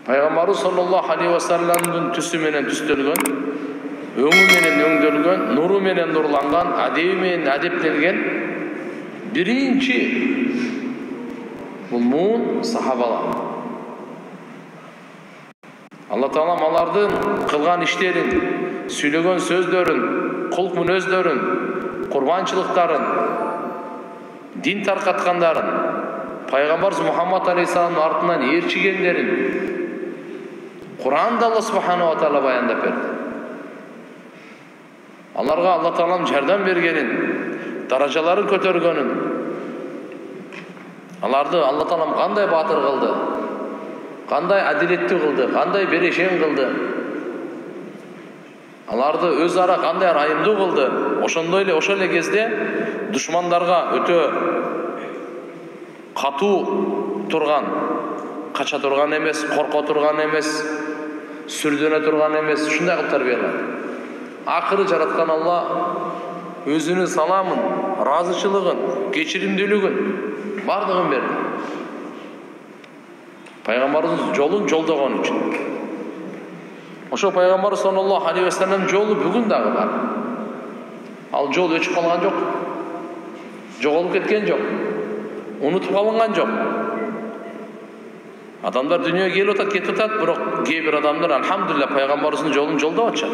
Пайгамбарыбыз саллаллаху алейхи ва салламдын түсү менен түстөлгөн, өңү менен өңдөлгөн, нуру менен нурланган, адеби менен адептелген биринчи муун сахабалар. Алла Таалам алардын кылган иштерин, сүйлөгөн сөздөрүн, кулк мүнөздөрүн, курбанчылыктарын, дин таркаткандарын, Пайгамбарыбыз Мухаммад алейхиссаламдын артынан ээрчигендерин Кур'анда Алла субханаху ва таала баяндап берди. Аларга Алла Таалам жардам бергенин, даражаларын көтөргөнүн, аларды Алла Таалам кандай батыр кылды, кандай адилеттүү кылды, кандай берешен кылды, аларды өз ара кандай ырайымдуу кылды. Ошол эле кезде душмандарга өтө катуу турган, кача турган эмес, корко турган эмес, сүрдөнө турган эмес, ушундай кылып тарбиялады. Акыры жараткан Алла өзүнүн саламын, ыраазычылыгын, кечиримдүүлүгүн бардыгын берди. Пайгамбарыбыздын жолун жолдогон үчүн. Ошо Пайгамбар саллаллаху алейхи ва саллам жолу бүгүн дагы бар. Ал жол өчүп калган жок. Жоголуп кеткен жок. Унутуп калынган жок. Адамдар дүйнөгө келип атат, кетип атат, бирок кээ бир адамдар алхамдулилlah пайгамбарыбыздын жолун жолдоп атышат.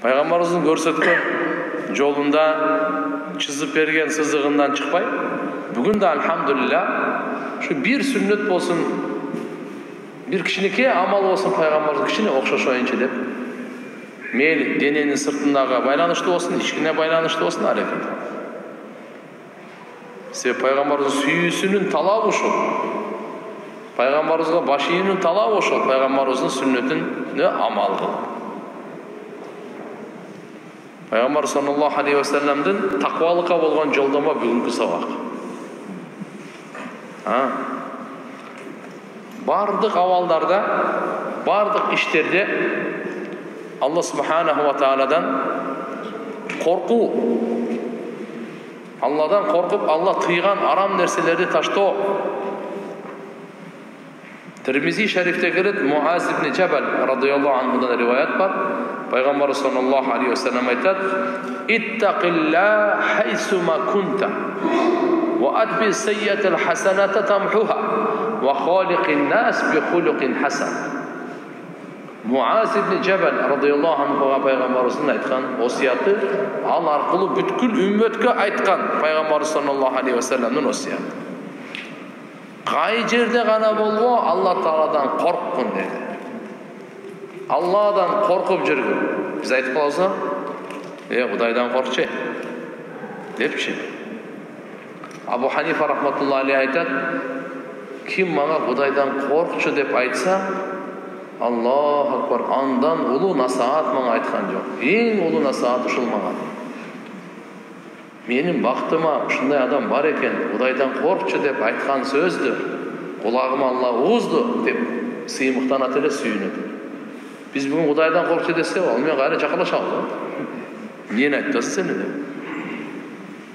Пайгамбарыбыздын көрсөткөн жолунда чызып берген сызыгындан чыкпай, бүгүн да алхамдулилlah ушу бир сүннөт болсун, бир кичинекей амал болсун пайгамбарыбыз кичине окшошоюнчу деп, мейли дененин сыртындагы байланыштуу болсун, ичкине байланыштуу болсун аракет. Себеби пайгамбарыбыздын сүйүүсүнүн талабы ушул. Пайгамбарыбызга баш ийүүнүн талабы ушул. Пайгамбарыбыздын сүннөтүнө амал кылуу. Пайгамбар саллаллаху алейхи ва салламдын таквалыкка болгон жолдомо бүгүнкү сабак. Бардык абалдарда, бардык иштерде Алла субханаху ва тааладан коркуу, Алладан коркуп, Алла тыйган арам нерселерди таштоо. Тирмизи шарифте келет, Муаз ибн Джабал радıyallahu анхудан риваят бар. Пайгамбар саллаллаху алейхи ва саллям айтат: "Иттақилла хайсума кунта, ва атби саййатал хасаната тамхуха, ва халиқин нас би хулуқин хасан." Муаз ибн Джабал радıyallahu анхуга пайгамбарыбыздын айткан осуяты, ал аркылуу бүткүл үммөткө айткан пайгамбар саллаллаху алейхи ва салламдын осуяты. Кай жерде гана болбо, Алла Тааладан корккун деди. Алладан коркуп жүргүн. Биз айтып калабыз, Кудайдан коркчу депчи. Абу Ханифа рахматуллахи алейхи айтат: "Ким мага Кудайдан коркчу деп айтса, Аллаху акбар, андан улуу насаат мага айткан жок. Эң улуу насаат ушул мага. Менин бактыма ушундай адам бар экен, Кудайдан коркчу деп айткан сөздү кулагыма Алла угузду" деп сыймыктанат эле, сүйүнөт. Биз бүгүн Кудайдан коркчу десе, ал менен кайра жакырлашабыз. Эмне айтасың сен деп.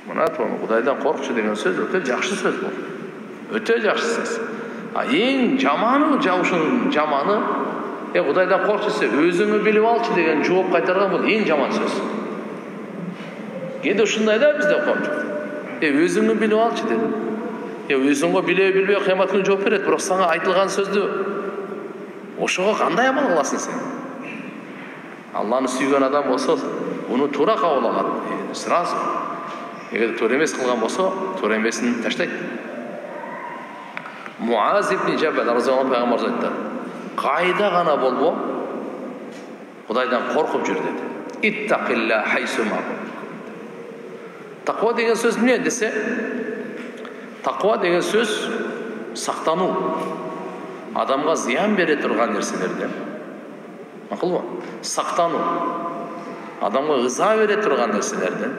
Мына Кудайдан коркчу деген сөз өтө жакшы сөз бул. Өтө жакшы сөз. Эң жаманы, ушунун жаманы, Кудайдан коркчу десе, өзүңү билип алчы деген жооп кайтарган бул эң жаман сөз. Кээде ушундай да бизде коомчулук. Өзүңү билип алчы деп. Өзүңгө биле билбей кыямат күнү жооп берет, бирок сага айтылган сөздү ошого кандай амал кыласың сен? Алланы сүйгөн адам болсо, уну туура кабыл алат. Сразу. Эгер туура эмес кылган болсо, туура эмесин таштайт. Муаз ибн Джабал разıyallahu anh пайгамбарыбыз айтты: "Кайда гана болбо, Кудайдан коркуп жүр" деди. "Иттақилла хайсума кунта." Таква деген сөз эмне десе? Таква деген сөз сактануу. Адамга зыян бере турган нерселерден. Макулбу? Сактануу. Адамга ыза бере турган нерселерден,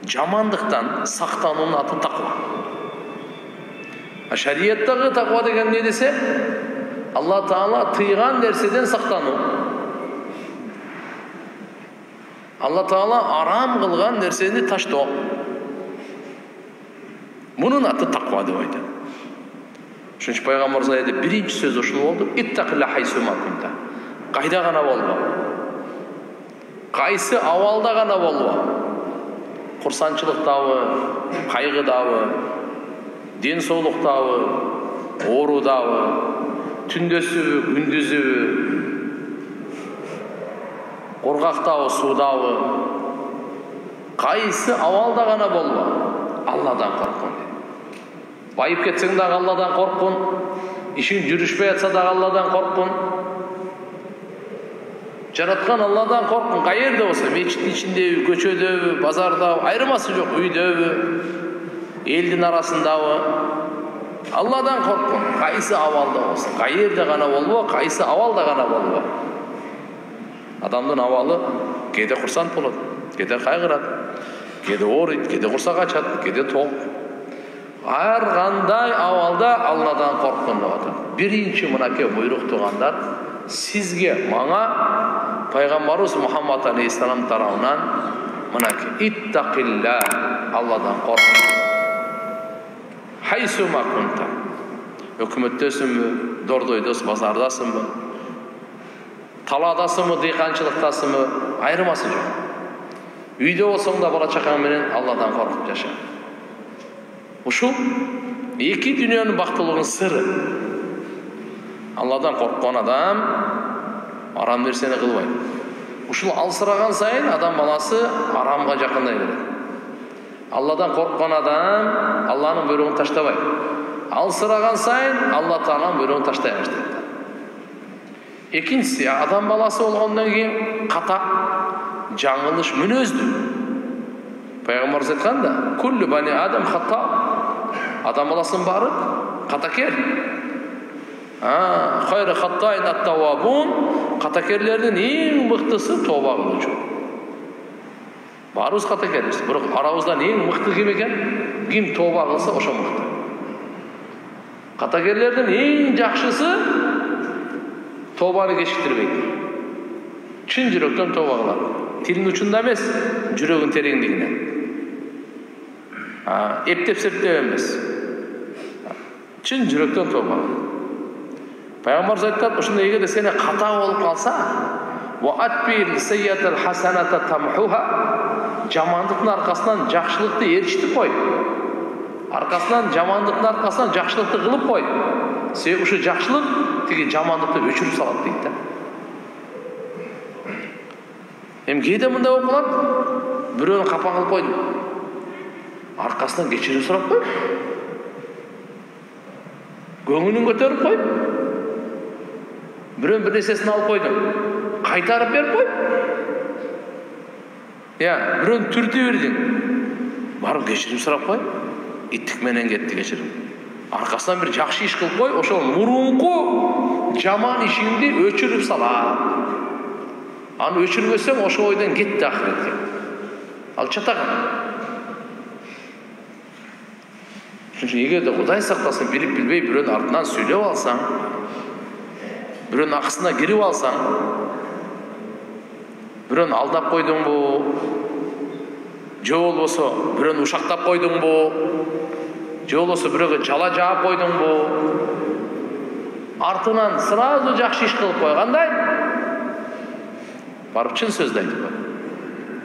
жамандыктан сактануунун аты таква. Шарияттагы таква деген эмне десе? Алла Таала тыйган нерседен сактануу. Алла Таала арам кылган нерсени таштоо. Bunun adı takva деп айтады. Ошончо пайгамбарыбыз айтты, биринчи сөз ушул болду. Иттақилла хайсума кунта. Кайда гана болбо. Кайсы абалда гана болбо. Курсанчылыктабы, кайгыдабы, ден соолуктабы, оорудабы, түндөсүбү, күндүзүбү, кургактабы, суудабы, кайсы абалда гана болбо, Алладан корккун. Байып кетсең дагы Алладан корккун, ишиң жүрүшпөй атса дагы Алладан корккун. Жараткан Алладан корккун. Кайерде болсо, мечиттин ичиндеби, көчөдөбү, базардабы, айырмасы жок, үйдөбү, элдин арасындабы, Алладан корккун. Кайсы абалда болсо, кайерде гана болбо, кайсы абалда гана болбо. Адамдын абалы кээде курсант болот, кээде кайгырат, кээде ооруйт, кээде курсак ачат, кээде ток. Ар кандай абалда Алладан корккун деп атат. Биринчи мынакей буйрук туугандар, сизге, мага пайгамбарыбыз Мухаммад алейхиссалам тарабынан мынакей иттақилла, Алладан корк. Хайсума кунта. Өкмөттөсүңбү, дордойдосуң, базардасыңбы, таладасыңбы, дыйканчылыктасыңбы, айырмасы жок. Үйдө болсоң да бала чакаң менен Алладан коркуп жаша. Ушул эки дүйнөнүн бактылыгынын сыры. Алладан корккон адам арам нерсени кылбайт. Ушул алсыраган сайын адам баласы арамга жакындай берет. Алладан корккон адам Алланын буйругун таштабайт. Алсыраган сайын Алла Тааланын буйругун таштай баштайт. Экинчиси, адам баласы болгондон кийин ката, жаңылыш мүнөздүү. Пайгамбарыбыз айтканда, куллу бани адам хата. Адам баласынын баары катакер. Хайры хаттайын ат-тавабун, катакерлердин эң мыктысы тооба кылуучу. Баарыбыз катакербиз, бирок арабыздан эң мыкты ким экен? Ким тооба кылса ошо мыкты. Катакерлердин эң жакшысы тообаны кечиктирбейт. Чын жүрөктөн тооба кылат. Тилин учунда эмес, жүрөгүн тереңдигинен. Эптеп-септеп эмес. Чын жүрөктөн тооба. Пайгамбарыбыз айткан, ошондой эгерде сени ката болуп калса, ва атбил сайятал хасаната тамхуха, жамандыктын аркасынан жакшылыкты ээрчитип кой. Аркасынан жамандыктын аркасынан жакшылыкты кылып кой. Себеби ушу жакшылык тиги жамандыкты өчүрүп салат дейт да. Кээде мындай болуп калат, бирөөнү капа кылып койдум. Аркасынан кечирим сурап кой. Көңүлүн көтөрүп кой. Бирөөнүн бир нерсесин алып койдум. Кайтарып берип кой. Бирөөнү түртүп бердиң. Барып кечирим сурап кой. Иттик менен кетти кечирим. Аркасынан бир жакшы иш кылып кой, ошол мурунку жаман ишиңди өчүрүп салат. Аны өчүрбөсөң ошо ойдон кетти ахиретке. Ал чатаган. Эгерде Кудай сактасын, билип билбей бирөөнүн артынан сүйлөп алсаң, бирөөнүн акысына кирип алсаң, бирөөнү алдап койдуңбу, же болбосо бирөөнү ушактап койдуңбу, же болбосо бирөөгө жала жаап койдуңбу, артынан сразу жакшы иш кылып койгандай, барып чын сөздү айтып кой.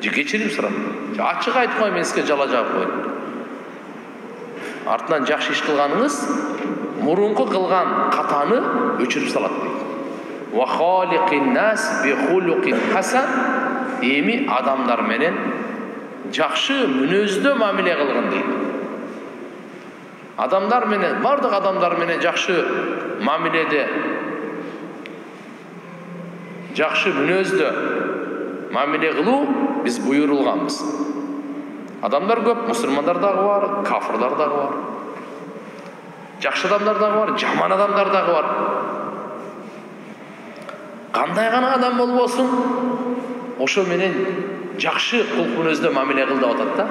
Же кечирим сурап, же ачык айтып кой, мен сизге жала жаап койдум. Артынан жакшы иш кылганыңыз мурунку кылган катаны өчүрүп салат дейт. Ва халиқин нас би хулуқин хасан, эми адамдар менен жакшы мүнөздө мамиле кылгын дейт. Адамдар менен, бардык адамдар менен жакшы мамиледе, жакшы мүнөздө мамиле кылуу биз буйрулганбыз. Адамдар көп, мусулмандар дагы бар, кафырлар дагы бар. Жакшы адамдар дагы бар, жаман адамдар дагы бар. Кандай гана адам болбосун, ошо менен жакшы кулк мүнөздө мамиле кыл деп атат да.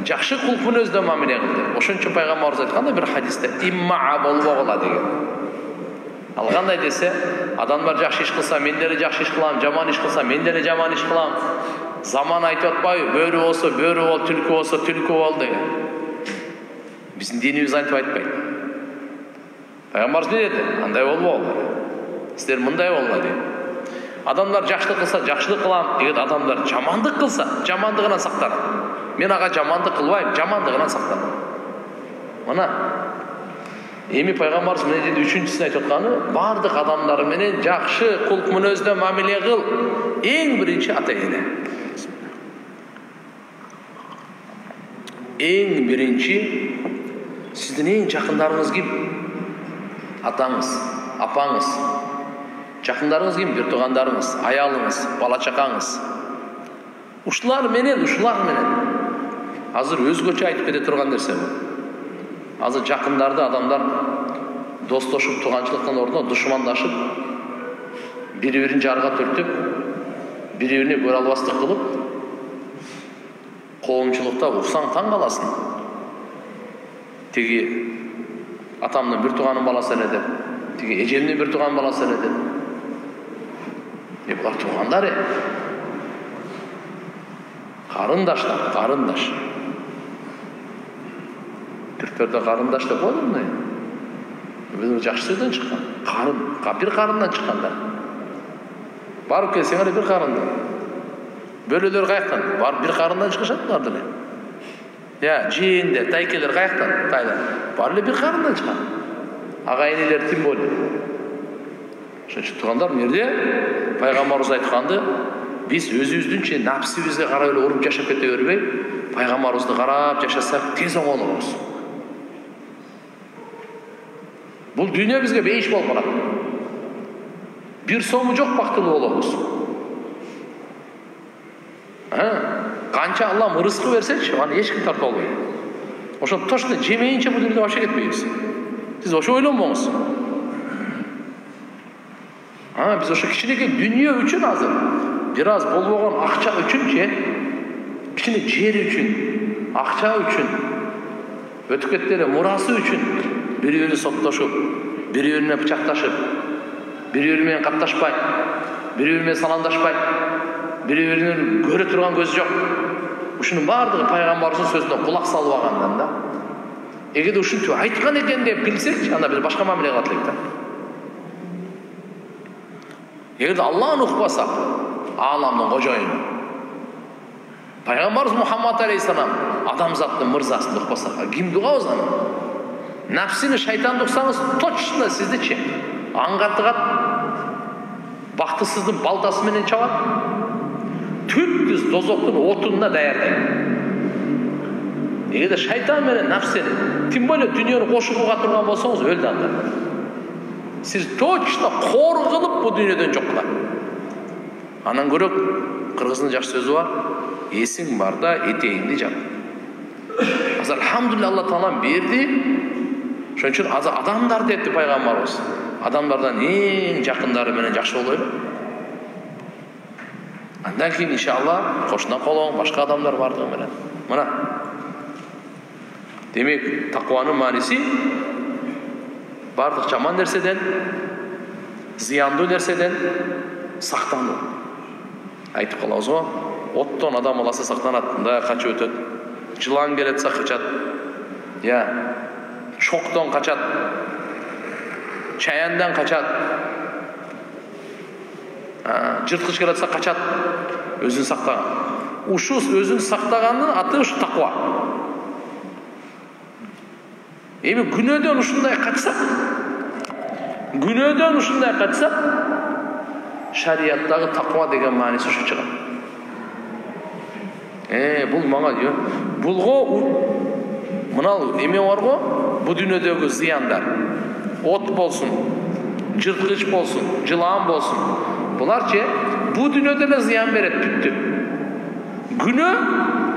Жакшы кулк мүнөздө мамиле кыл деп. Ошончо пайгамбарыбыз айтканда бир хадисте имма болбогула деген. Ал кандай десе, адамдар жакшы иш кылса, мен деле жакшы иш кылам, жаман иш кылса, мен деле жаман иш кылам. Заман айтып атпайбы, бөрү болсо бөрү бол, түлкү болсо түлкү бол деген. Биздин динибиз антип айтпайт. Пайгамбарыбыз не dedi? Андай болбогула. Сиздер мындай болгула дейт. Адамдар жакшылык кылса, жакшылык кылам. Эгер адамдар жамандык кылса, жамандыгынан сактанам. Мен ага жамандык кылбайм, жамандыгынан сактанам. Мына эми пайгамбарыбыз эмне деди? Үчүнчүсүн айтып атканы, бардык адамдар менен жакшы кулк мүнөздө мамиле кыл. Эң биринчи ата эне. Эң биринчи сиздин эң жакындарыңыз ким? Атаңыз, апаңыз. Жакындарыңыз ким? Бир туугандарыңыз, аялыңыз, бала чакаңыз. Ушулар менен. Азыр өзгөчө айтып кете турган нерсе бул. Азыр жакындарды адамдар достошуп, тууганчылыктын ордуна душмандашып, бири-бирин жарга түртүп, бири-бирине көрө албастык кылып, коомчулукта уксаң таң каласың. Тиги атамдын бир тууганын баласы эле деп, тиги эжемдин бир тууган баласы эле деп. Булар туугандар карындаштар, карындаш. Түрктөрдө карындаш деп коет мындай. Бул жакшы сөздөн чыккан. Карын, бир карындан чыккандар. Барып келсең эле бир карындан. Бөлөлөр каяктан? Барып бир карындан чыгышат булар деле. Жээндер, тайкелер каяктан? Тайдан. Бар эле бир карындан чыккан. Агайынелер тим болду. Ошончо туугандар, мынерде пайгамбарыбыз айтканды, биз өзүбүздүнчө напсибизге карап эле уруп жашап кете бербей, пайгамбарыбызды карап жашасак тез оңолобуз. Бул дүйнө бизге бейиш болуп калат. Бир сому жок бактылуу болобуз. Канча Аллах рызкы берсечи, аны эч ким тартып албайт. Ошо точно жемейинче бул дүйнөдө вообще кетпейбиз. Сиз ошо ойлонбоңуз. Биз ошо кичинекей дүйнө үчүн азыр бир аз болбогон акча үчүнчү, кичине жер үчүн, акча үчүн, өтүп кетти эле мурасы үчүн бири-бири соттошуп, бири-бирине бычакташып, бири-бири менен катташпай, бири-бири менен саламдашпай, бири-биринин көрө турган көзү жок. Ушунун баардыгы пайгамбарыбыздын сөзүнө кулак салып алгандан да. Эгерде ушинтип айткан экен деп билсекчи, анда биз башка мамиле кылат элек да. Эгерде Аллахны укпасак, аламдын кожоюну, пайгамбарыбыз Мухаммад алейхиссалам адамзаттын мырзасын укпасак, кимди угабыз аны? Напсини, шайтанды уксаңыз, точно сиздичи аңгатыгат, бактысыздын балтасы менен чабат, түпкүз дозоктун отунуна даярдайт. Эгерде шайтан менен напсини, тим более дүйнөнү кошуп уга турган болсоңуз, өлдү анда. Сиз точно кор кылып бу дүйнөдөн жок кылат. Анан көрөк, кыргыздын жакшы сөзү бар, эсиң барда этегиңди жап. Азыр алхамдулилlah Алла таалам берди. Ошон үчүн адамдар депти пайгамбарыбыз. Адамдардан эң жакындары менен жакшы болойлу. Андан кийин иншалла кошуна колоң, башка адамдар бардыгы менен. Мына. Демек, такванын мааниси бардык жаман нерседен, зыяндуу нерседен сактануу. Айтып калабыз го, оттон адам баласы сактанат, мындай качып өтөт. Жылан келет, качат. Чоктон качат. Чаяндан качат. Жырткыч келатса качат. Өзүн сактаган. Ушу өзүн сактаганын аты ушу таква. Эми күнөөдөн ушундай качсак, шарияттагы таква деген мааниси ушу чыгат. Бул мага булго мынал эме барго, бу дүйнөдөгү зыяндар. От болсун, жырткыч болсун, жылан болсун. Буларчы бу дүйнөдө эле зыян берет, бүттү. Күнөө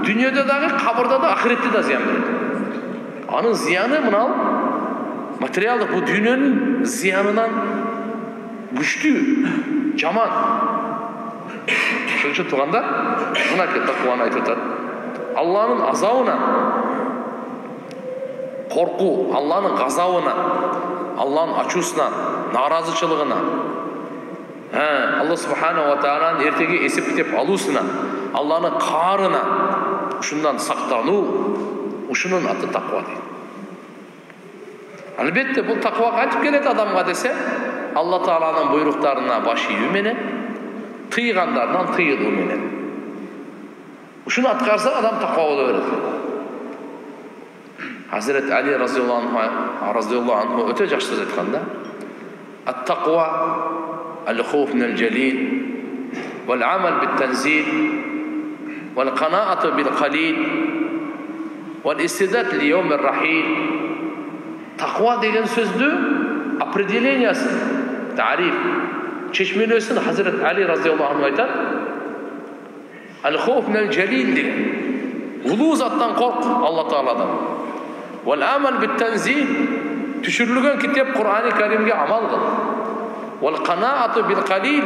дүйнөдө дагы, кабырда да, ахиретте да зыян берет. Анын зыяны мынал материалдык бу дүйнөнүн зыянынан күчтүү, жаман. Ошон үчүн туугандар, мына такваны айтып атат. Алланын азабынан коркуу, Алланын газабынан, Алланын ачуусунан, нааразычылыгынан, Алла субханаху ва тааlanın эртеги эсеп китеп алуусунан, Алланын каарынан, ушундан сактануу, ушунун аты таква дейт. Albatta bu takva qaytib keladi adamga dese, Allah Taala'nın buyruqlarına baş iyu menen, tıyganlardan tıyıluu menen. Uşunu atkarsa adam takva ola beradi. Hazreti Ali radıyallahu anhu öte жақсы söz aytkanda, "At-taqwa al-khawf minel jalil wal-amal bit-tanzil wal-qana'atu bil-qalil wal-istidad li-yawmir-rahil." Takva degen sözdü определениясын, tarif, çeşmelösün Hazreti Ali radıyallahu anhu aytar. Al-khawf minel jalil degen. Ulu zattan kork Allah Taala'dan. Wal-amal bit-tanzil, düşürülgen kitap Kur'an-ı Kerim'ge amal kıl. Wal-qana'atu bil-qalil,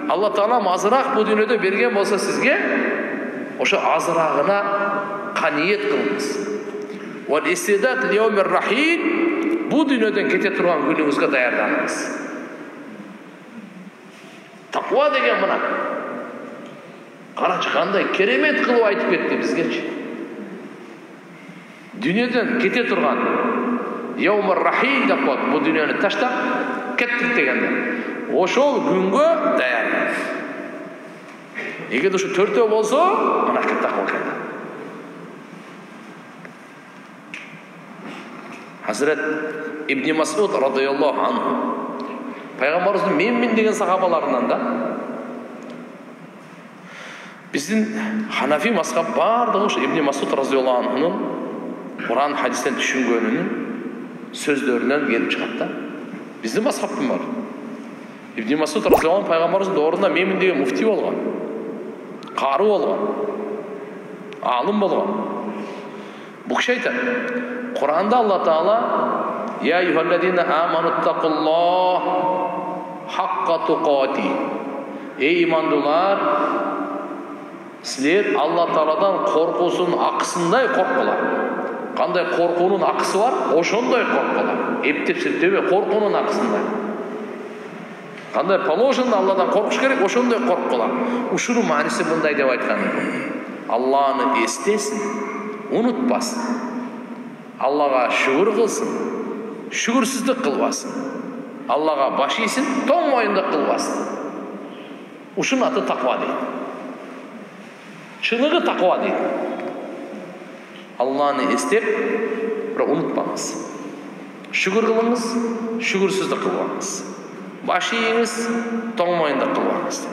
Allah Taala azırak bu dünyada bergen bolsa sizge, oşa azırağına kaniyet kılınız. Wal-istidad li-yawmir-rahil, bu dünyadan kete turgan gününgizge dayarlanыңыз. Takva degen mına. Qaraçı qanday keremet kılıp aytıp ketti bizgeçi. Dünyadan kete turgan yawmir-rahil dep koydu. Bu dünyаны taştap kettik degende. Oşol günge dayarlanыңыз. Эгер ошо төртөө болсо, мына takva келди. Hazret İbn Mas'ud radıyallahu anh Peygamberimizin menmin degen sahabalarından da bizden Hanafi mazhab bardığı şu İbn Mas'ud radıyallahu anh'ın Kur'an hadisten düşüngönünün sözlerinden gelip çıkarttı. Bizden mazhabım var. İbn Mas'ud radıyallahu anh Peygamberimizin doğrunda menmin degen mufti olgan, qarı olgan, alim olgan. Bu kişi aytar. Kur'an'da Allah Teala ya eyyühellezine amenuttaqullah hakka tuqati. Ey imandılar, sizler Allah Teala'dan korkusunun akısınday korkkular. Qanday korkunun akısı var, oşonday korkkular. Eптеп сілтебе korkunun akısınday. Qanday положено Allah'dan korkuş gerek, oşonday korkkular. Uşunun manisi bunday dep aytkan. Allah'ını estesin, unutpasın. Allah'a şükür kılsın, şükürsüzlük kılmasın. Allah'a baş iyisin, ton moyunda kılmasın. Uşun adı takva değil. Çınığı takva değil. Allah'ını istep, unutmamız. Şükür kılınız, şükürsüzlük kılmamız. Baş iyiniz, ton moyunda kılmamız.